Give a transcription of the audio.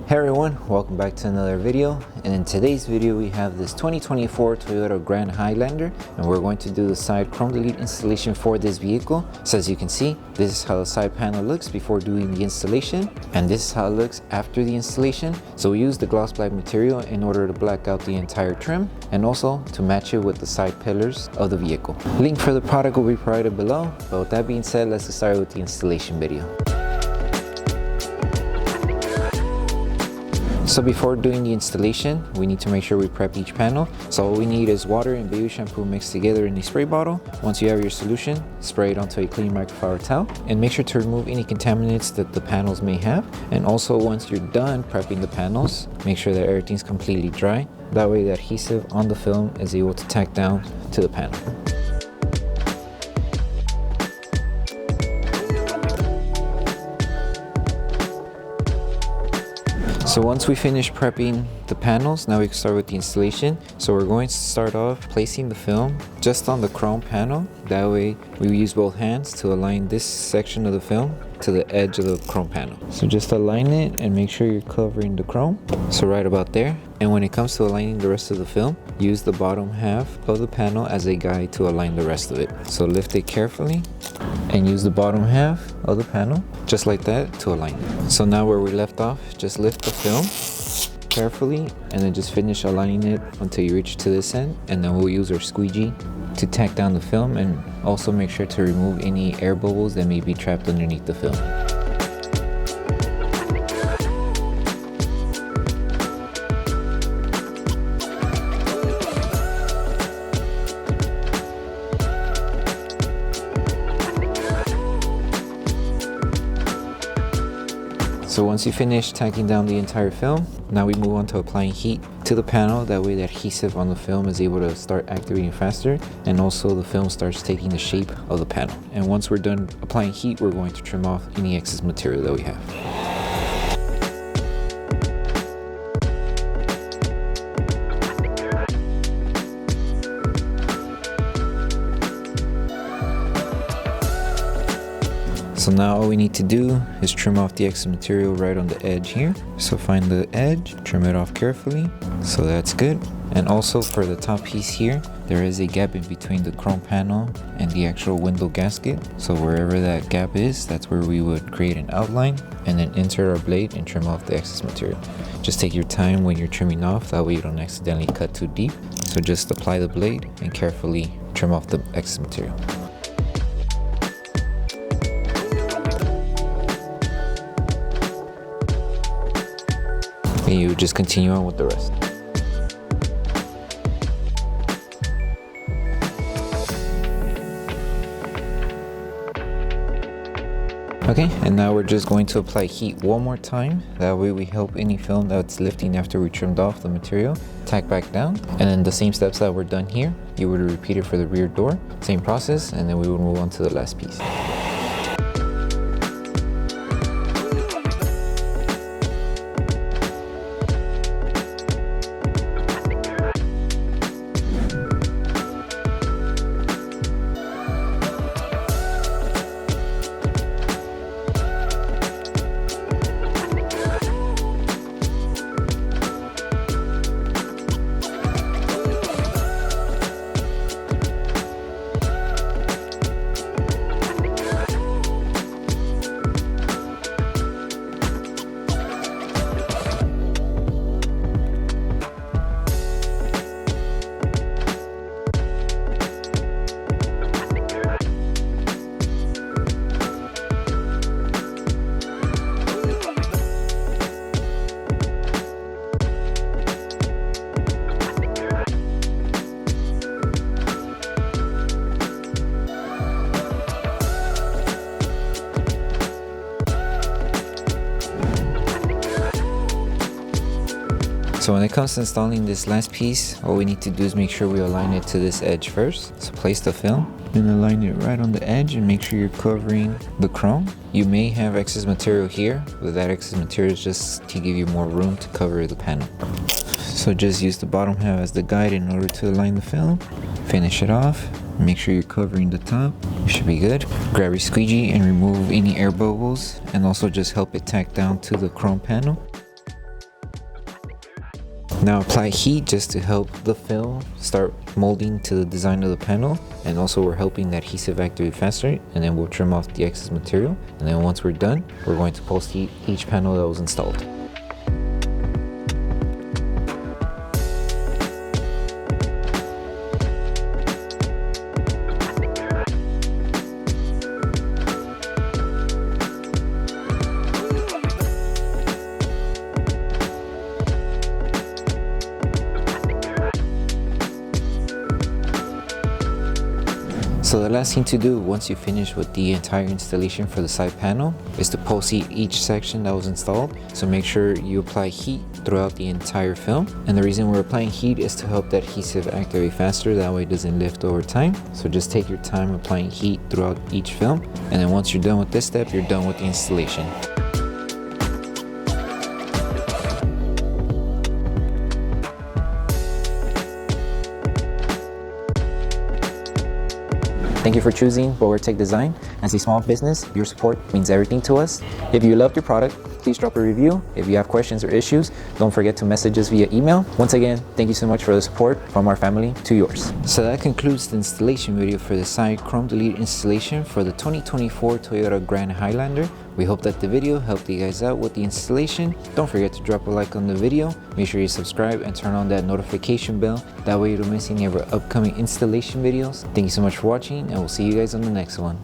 Hey everyone, welcome back to another video, and in today's video we have this 2024 Toyota Grand Highlander, and we're going to do the side chrome delete installation for this vehicle. So as you can see, this is how the side panel looks before doing the installation, and this is how it looks after the installation. So we use the gloss black material in order to black out the entire trim and also to match it with the side pillars of the vehicle. Link for the product will be provided below, but with that being said, let's get started with the installation video. So before doing the installation, we need to make sure we prep each panel. So all we need is water and baby shampoo mixed together in a spray bottle. Once you have your solution, spray it onto a clean microfiber towel and make sure to remove any contaminants that the panels may have. And also once you're done prepping the panels, make sure that everything's completely dry. That way the adhesive on the film is able to tack down to the panel. So once we finish prepping the panels, now we can start with the installation. So we're going to start off placing the film just on the chrome panel. That way we use both hands to align this section of the film to the edge of the chrome panel. So just align it and make sure you're covering the chrome. So right about there. And when it comes to aligning the rest of the film, use the bottom half of the panel as a guide to align the rest of it. So lift it carefully and use the bottom half of the panel just like that to align it. So now where we left off, just lift the film carefully and then just finish aligning it until you reach to this end, and then we'll use our squeegee to tack down the film and also make sure to remove any air bubbles that may be trapped underneath the film. So once you finish tacking down the entire film, now we move on to applying heat to the panel. That way the adhesive on the film is able to start activating faster, and also the film starts taking the shape of the panel. And once we're done applying heat, we're going to trim off any excess material that we have. So now all we need to do is trim off the excess material right on the edge here. So find the edge, trim it off carefully. So that's good. And also for the top piece here, there is a gap in between the chrome panel and the actual window gasket. So wherever that gap is, that's where we would create an outline and then insert our blade and trim off the excess material. Just take your time when you're trimming off, that way you don't accidentally cut too deep. So just apply the blade and carefully trim off the excess material. And you just continue on with the rest. Okay, and now we're just going to apply heat one more time. That way we help any film that's lifting after we trimmed off the material tack back down. And then the same steps that were done here, you would repeat it for the rear door. Same process, and then we would move on to the last piece. So when it comes to installing this last piece, all we need to do is make sure we align it to this edge first. So place the film and align it right on the edge and make sure you're covering the chrome. You may have excess material here, but that excess material is just to give you more room to cover the panel. So just use the bottom half as the guide in order to align the film. Finish it off. Make sure you're covering the top. You should be good. Grab your squeegee and remove any air bubbles, and also just help it tack down to the chrome panel. Now apply heat just to help the film start molding to the design of the panel, and also we're helping the adhesive activate faster, and then we'll trim off the excess material, and then once we're done, we're going to post heat each panel that was installed. So the last thing to do once you finish with the entire installation for the side panel is to post heat each section that was installed. So make sure you apply heat throughout the entire film. And the reason we're applying heat is to help the adhesive activate faster, that way it doesn't lift over time. So just take your time applying heat throughout each film. And then once you're done with this step, you're done with the installation. Thank you for choosing Bogar Tech Design. As a small business, your support means everything to us. If you loved your product, please drop a review. If you have questions or issues, don't forget to message us via email. Once again, thank you so much for the support from our family to yours. So that concludes the installation video for the side Chrome Delete installation for the 2024 Toyota Grand Highlander. We hope that the video helped you guys out with the installation. Don't forget to drop a like on the video. Make sure you subscribe and turn on that notification bell. That way you don't miss any of our upcoming installation videos. Thank you so much for watching, and we'll see you guys on the next one.